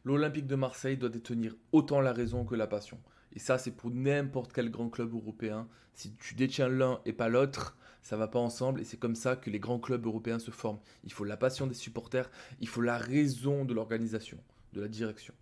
L'Olympique de Marseille doit détenir autant la raison que la passion. Et ça, c'est pour n'importe quel grand club européen. Si tu détiens l'un et pas l'autre, ça va pas ensemble. Et c'est comme ça que les grands clubs européens se forment. Il faut la passion des supporters, il faut la raison de l'organisation, de la direction.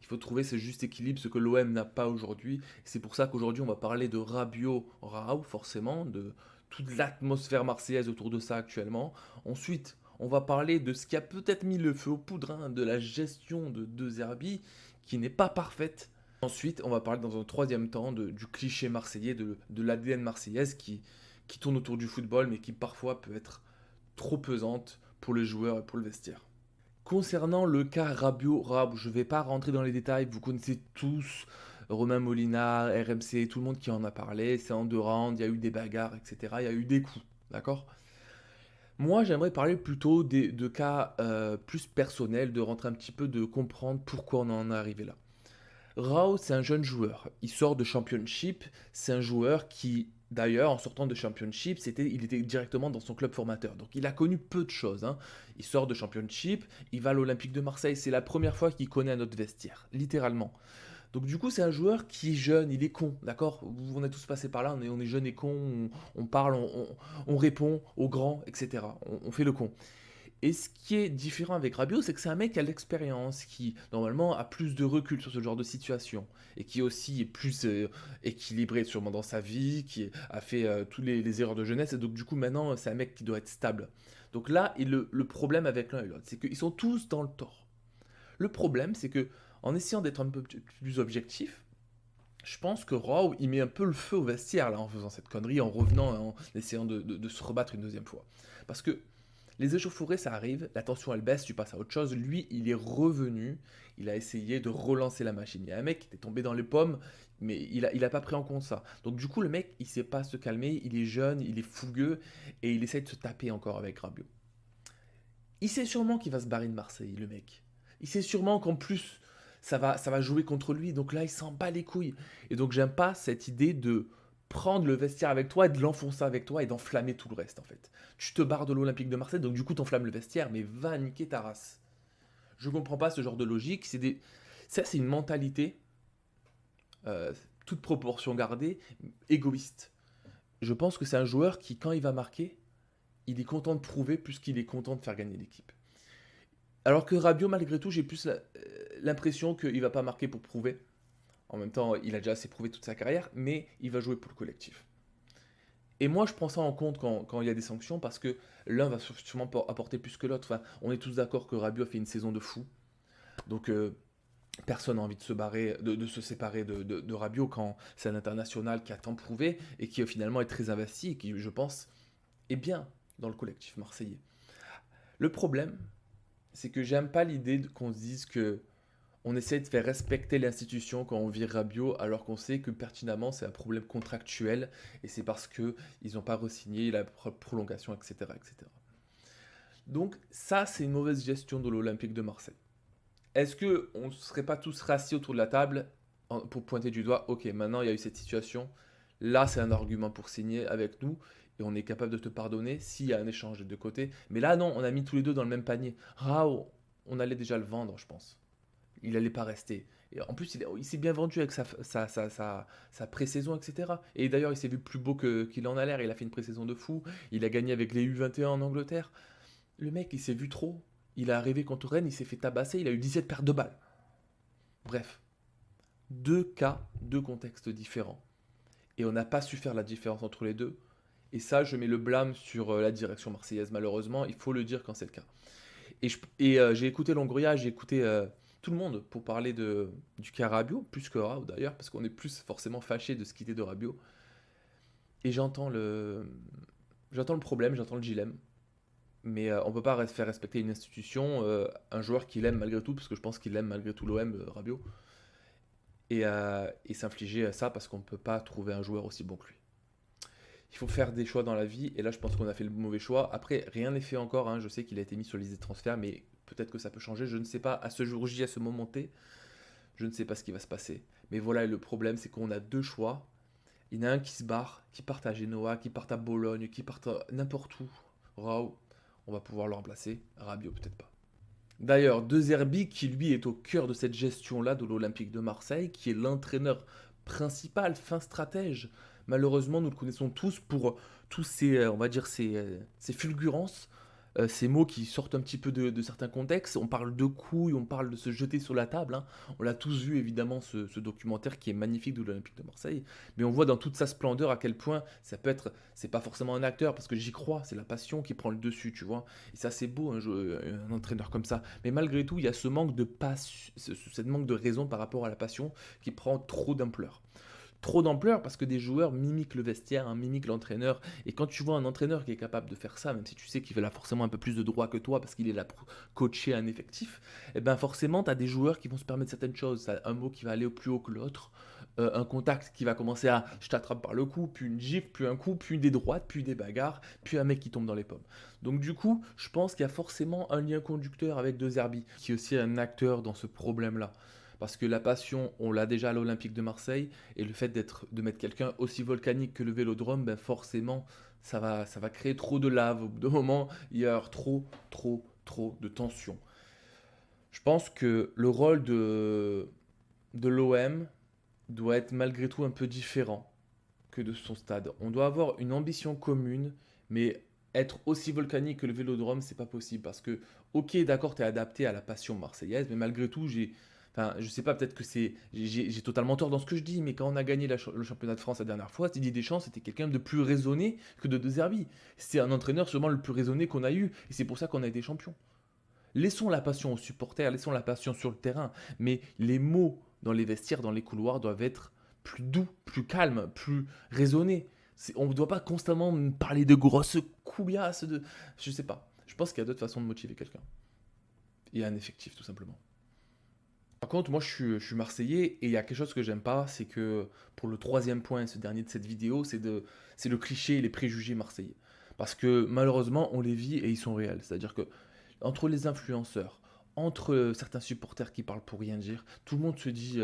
Il faut trouver ce juste équilibre, ce que l'OM n'a pas aujourd'hui. C'est pour ça qu'aujourd'hui, on va parler de Rabiot-Rao, forcément, de toute l'atmosphère marseillaise autour de ça actuellement. Ensuite, on va parler de ce qui a peut-être mis le feu aux poudres, hein, de la gestion de Zerbi, qui n'est pas parfaite. Ensuite, on va parler dans un troisième temps du cliché marseillais, de l'ADN marseillaise qui tourne autour du football, mais qui parfois peut être trop pesante pour les joueurs et pour le vestiaire. Concernant le cas Rabiot, je ne vais pas rentrer dans les détails, vous connaissez tous Romain Molina, RMC, tout le monde qui en a parlé, c'est en deux rounds, il y a eu des bagarres, etc. Il y a eu des coups, d'accord. Moi, j'aimerais parler plutôt de cas plus personnels, de rentrer un petit peu, de comprendre pourquoi on en est arrivé là. Rao, c'est un jeune joueur. Il sort de Championship. C'est un joueur qui, d'ailleurs, en sortant de Championship, il était directement dans son club formateur. Donc, il a connu peu de choses, hein. Il sort de Championship, il va à l'Olympique de Marseille. C'est la première fois qu'il connaît un autre vestiaire, littéralement. Donc du coup, c'est un joueur qui est jeune, il est con, d'accord. On a tous passé par là, on est jeune et con, on parle, on répond aux grands, etc. On fait le con. Et ce qui est différent avec Rabiot, c'est que c'est un mec qui a l'expérience, qui normalement a plus de recul sur ce genre de situation, et qui aussi est plus équilibré sûrement dans sa vie, qui a fait toutes les erreurs de jeunesse, et donc du coup maintenant c'est un mec qui doit être stable. Donc là, et le problème avec l'un et l'autre, c'est qu'ils sont tous dans le tort. Le problème, c'est que en essayant d'être un peu plus objectif, je pense que Raw, il met un peu le feu au vestiaire là en faisant cette connerie, en revenant, en essayant de se rebattre une deuxième fois. Parce que les échauffourées, ça arrive, la tension elle baisse, tu passes à autre chose. Lui, il est revenu, il a essayé de relancer la machine. Il y a un mec qui était tombé dans les pommes, mais il a pas pris en compte ça. Donc du coup, le mec, il sait pas se calmer, il est jeune, il est fougueux, et il essaie de se taper encore avec Rabiot. Il sait sûrement qu'il va se barrer de Marseille, le mec. Il sait sûrement qu'en plus, ça va jouer contre lui. Donc là, il s'en bat les couilles. Et donc, j'aime pas cette idée de prendre le vestiaire avec toi et de l'enfoncer avec toi et d'enflammer tout le reste, en fait. Tu te barres de l'Olympique de Marseille, donc du coup, t'enflammes le vestiaire, mais va niquer ta race. Je comprends pas ce genre de logique. Ça, c'est une mentalité, euh, toute proportion gardée, égoïste. Je pense que c'est un joueur qui, quand il va marquer, il est content de prouver plus qu'il est content de faire gagner l'équipe. Alors que Rabiot, malgré tout, j'ai plus l'impression qu'il va pas marquer pour prouver. En même temps, il a déjà assez prouvé toute sa carrière, mais il va jouer pour le collectif. Et moi, je prends ça en compte quand il y a des sanctions, parce que l'un va sûrement apporter plus que l'autre. Enfin, on est tous d'accord que Rabiot a fait une saison de fou. Donc, personne n'a envie de se barrer, de se séparer de Rabiot quand c'est un international qui a tant prouvé et qui finalement est très investi et qui, je pense, est bien dans le collectif marseillais. Le problème, c'est que j'aime pas l'idée qu'on se dise que on essaie de faire respecter l'institution quand on vire Rabiot, alors qu'on sait que pertinemment c'est un problème contractuel et c'est parce que ils n'ont pas re-signé la prolongation, etc., etc. Donc ça, c'est une mauvaise gestion de l'Olympique de Marseille. Est-ce que on ne serait pas tous rassis autour de la table pour pointer du doigt, ok, maintenant il y a eu cette situation, là c'est un argument pour signer avec nous et on est capable de te pardonner s'il y a un échange des deux côtés. Mais là non, on a mis tous les deux dans le même panier. Rao, on allait déjà le vendre, je pense. Il allait pas rester. Et en plus, il s'est bien vendu avec sa pré-saison, etc. Et d'ailleurs, il s'est vu plus beau qu'il en a l'air. Il a fait une pré-saison de fou. Il a gagné avec les U21 en Angleterre. Le mec, il s'est vu trop. Il est arrivé contre Rennes, il s'est fait tabasser. Il a eu 17 pertes de balles. Bref, deux cas, deux contextes différents. Et on n'a pas su faire la différence entre les deux. Et ça, je mets le blâme sur la direction marseillaise, malheureusement. Il faut le dire quand c'est le cas. J'ai écouté Longoria, j'ai écouté tout le monde pour parler du cas Rabiot, plus que Rabiot d'ailleurs, parce qu'on est plus forcément fâché de ce qu'il était de Rabiot. Et j'entends le problème, j'entends le dilemme. Mais on peut pas faire respecter une institution, un joueur qu'il aime malgré tout, parce que je pense qu'il aime malgré tout l'OM, Rabiot, et s'infliger ça parce qu'on ne peut pas trouver un joueur aussi bon que lui. Il faut faire des choix dans la vie, et là je pense qu'on a fait le mauvais choix. Après, rien n'est fait encore, hein. Je sais qu'il a été mis sur les listes de transferts, mais peut-être que ça peut changer, je ne sais pas, à ce jour J, à ce moment T, je ne sais pas ce qui va se passer. Mais voilà, et le problème c'est qu'on a deux choix. Il y en a un qui se barre, qui part à Genoa, qui part à Bologne, qui part n'importe où. Rao, on va pouvoir le remplacer, Rabiot peut-être pas. D'ailleurs, De Zerbi, qui lui est au cœur de cette gestion-là de l'Olympique de Marseille, qui est l'entraîneur principal, fin stratège. Malheureusement, nous le connaissons tous pour tous ces, on va dire, ces fulgurances, ces mots qui sortent un petit peu de certains contextes. On parle de couilles, on parle de se jeter sur la table, hein. On l'a tous vu, évidemment, ce documentaire qui est magnifique de l'Olympique de Marseille. Mais on voit dans toute sa splendeur à quel point ça peut être, c'est pas forcément un acteur, parce que j'y crois, c'est la passion qui prend le dessus, tu vois. Et ça, c'est beau, un entraîneur comme ça. Mais malgré tout, il y a ce manque de passion, ce manque de raison par rapport à la passion qui prend trop d'ampleur. Trop d'ampleur parce que des joueurs mimiquent le vestiaire, hein, mimiquent l'entraîneur. Et quand tu vois un entraîneur qui est capable de faire ça, même si tu sais qu'il a forcément un peu plus de droit que toi parce qu'il est là pour coacher un effectif, et ben forcément, tu as des joueurs qui vont se permettre certaines choses. T'as un mot qui va aller au plus haut que l'autre, un contact qui va commencer à je t'attrape par le cou, puis une gifle, puis un coup, puis des droites, puis des bagarres, puis un mec qui tombe dans les pommes. Donc du coup, je pense qu'il y a forcément un lien conducteur avec De Zerbi, qui est aussi un acteur dans ce problème-là. Parce que la passion, on l'a déjà à l'Olympique de Marseille, et le fait de mettre quelqu'un aussi volcanique que le Vélodrome, ben forcément, ça va créer trop de lave. Au bout d'un moment, il y a trop de tension. Je pense que le rôle de l'OM doit être malgré tout un peu différent que de son stade. On doit avoir une ambition commune, mais être aussi volcanique que le Vélodrome, c'est pas possible. Parce que, ok, d'accord, t'es adapté à la passion marseillaise, mais malgré tout, enfin, je sais pas, peut-être que j'ai totalement tort dans ce que je dis, mais quand on a gagné le championnat de France la dernière fois, Didier Deschamps, c'était quelqu'un de plus raisonné que de Zerbi. C'est un entraîneur sûrement le plus raisonné qu'on a eu, et c'est pour ça qu'on a été champion. Laissons la passion aux supporters, laissons la passion sur le terrain, mais les mots dans les vestiaires, dans les couloirs doivent être plus doux, plus calmes, plus raisonnés. On ne doit pas constamment parler de grosses couillasse, de... Je sais pas. Je pense qu'il y a d'autres façons de motiver quelqu'un. Et un effectif, tout simplement. Par contre, moi je suis Marseillais et il y a quelque chose que j'aime pas, c'est que pour le troisième point, ce dernier de cette vidéo, c'est le cliché et les préjugés marseillais. Parce que malheureusement, on les vit et ils sont réels. C'est-à-dire que entre les influenceurs, entre certains supporters qui parlent pour rien dire, tout le monde se dit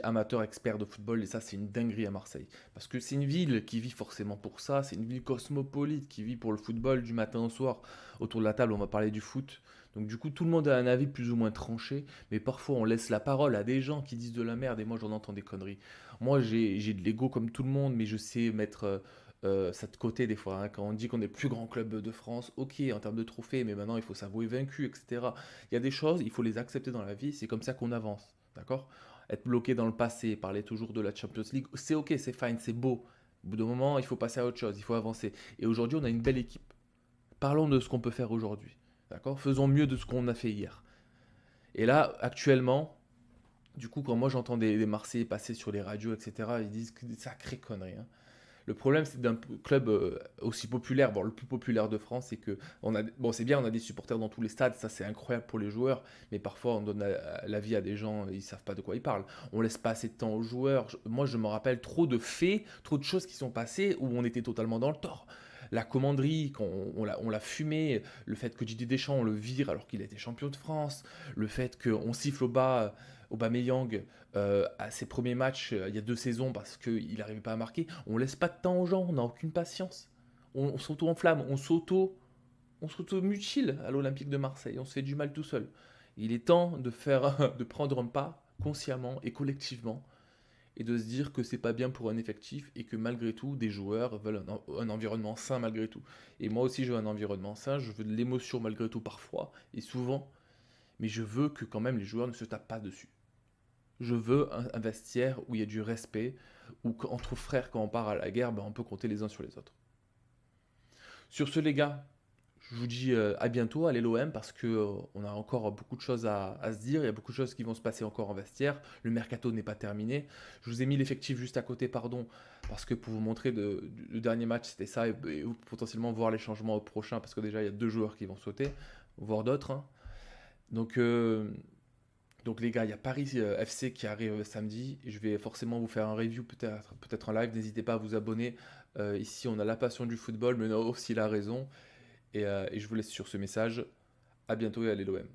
amateur, expert de football, et ça, c'est une dinguerie à Marseille. Parce que c'est une ville qui vit forcément pour ça, c'est une ville cosmopolite qui vit pour le football du matin au soir. Autour de la table, on va parler du foot. Donc du coup, tout le monde a un avis plus ou moins tranché, mais parfois on laisse la parole à des gens qui disent de la merde, et moi j'en entends des conneries. Moi, j'ai de l'ego comme tout le monde, mais je sais mettre ça de côté des fois, hein. Quand on dit qu'on est le plus grand club de France, ok, en termes de trophées, mais maintenant il faut s'avouer vaincu, etc. Il y a des choses, il faut les accepter dans la vie, c'est comme ça qu'on avance, d'accord? Être bloqué dans le passé, parler toujours de la Champions League, c'est ok, c'est fine, c'est beau. Au bout d'un moment, il faut passer à autre chose, il faut avancer. Et aujourd'hui, on a une belle équipe. Parlons de ce qu'on peut faire aujourd'hui, d'accord? Faisons mieux de ce qu'on a fait hier. Et là, actuellement, du coup, quand moi j'entends des Marseillais passer sur les radios, etc., ils disent que des sacrées conneries, hein. Le problème, c'est d'un club aussi populaire, bon, le plus populaire de France, c'est que bon, c'est bien, on a des supporters dans tous les stades, ça c'est incroyable pour les joueurs, mais parfois on donne la vie à des gens, ils savent pas de quoi ils parlent. On laisse pas assez de temps aux joueurs. Moi, je me rappelle trop de faits, trop de choses qui sont passées où on était totalement dans le tort. La commanderie, quand on l'a fumé, le fait que Didier Deschamps on le vire alors qu'il a été champion de France, le fait qu'on siffle au bas Aubameyang à ses premiers matchs il y a 2 saisons parce qu'il n'arrivait pas à marquer, on laisse pas de temps aux gens, on n'a aucune patience. On s'auto-enflamme, on s'auto-mutile à l'Olympique de Marseille, on se fait du mal tout seul. Il est temps de prendre un pas consciemment et collectivement et de se dire que c'est pas bien pour un effectif et que malgré tout, des joueurs veulent un environnement sain malgré tout. Et moi aussi, je veux un environnement sain, je veux de l'émotion malgré tout parfois et souvent, mais je veux que quand même les joueurs ne se tapent pas dessus. Je veux un vestiaire où il y a du respect, où entre frères, quand on part à la guerre, ben, on peut compter les uns sur les autres. Sur ce, les gars, je vous dis à bientôt, allez l'OM, parce que on a encore beaucoup de choses à se dire, il y a beaucoup de choses qui vont se passer encore en vestiaire, le mercato n'est pas terminé. Je vous ai mis l'effectif juste à côté, pardon, parce que pour vous montrer le dernier match, c'était ça, et potentiellement voir les changements au prochain, parce que déjà, il y a 2 joueurs qui vont sauter, voire d'autres, hein. Donc, donc les gars, il y a Paris FC qui arrive samedi. Je vais forcément vous faire un review, peut-être en live. N'hésitez pas à vous abonner. Ici, on a la passion du football, mais on a aussi la raison. Et je vous laisse sur ce message. À bientôt et allez l'OM.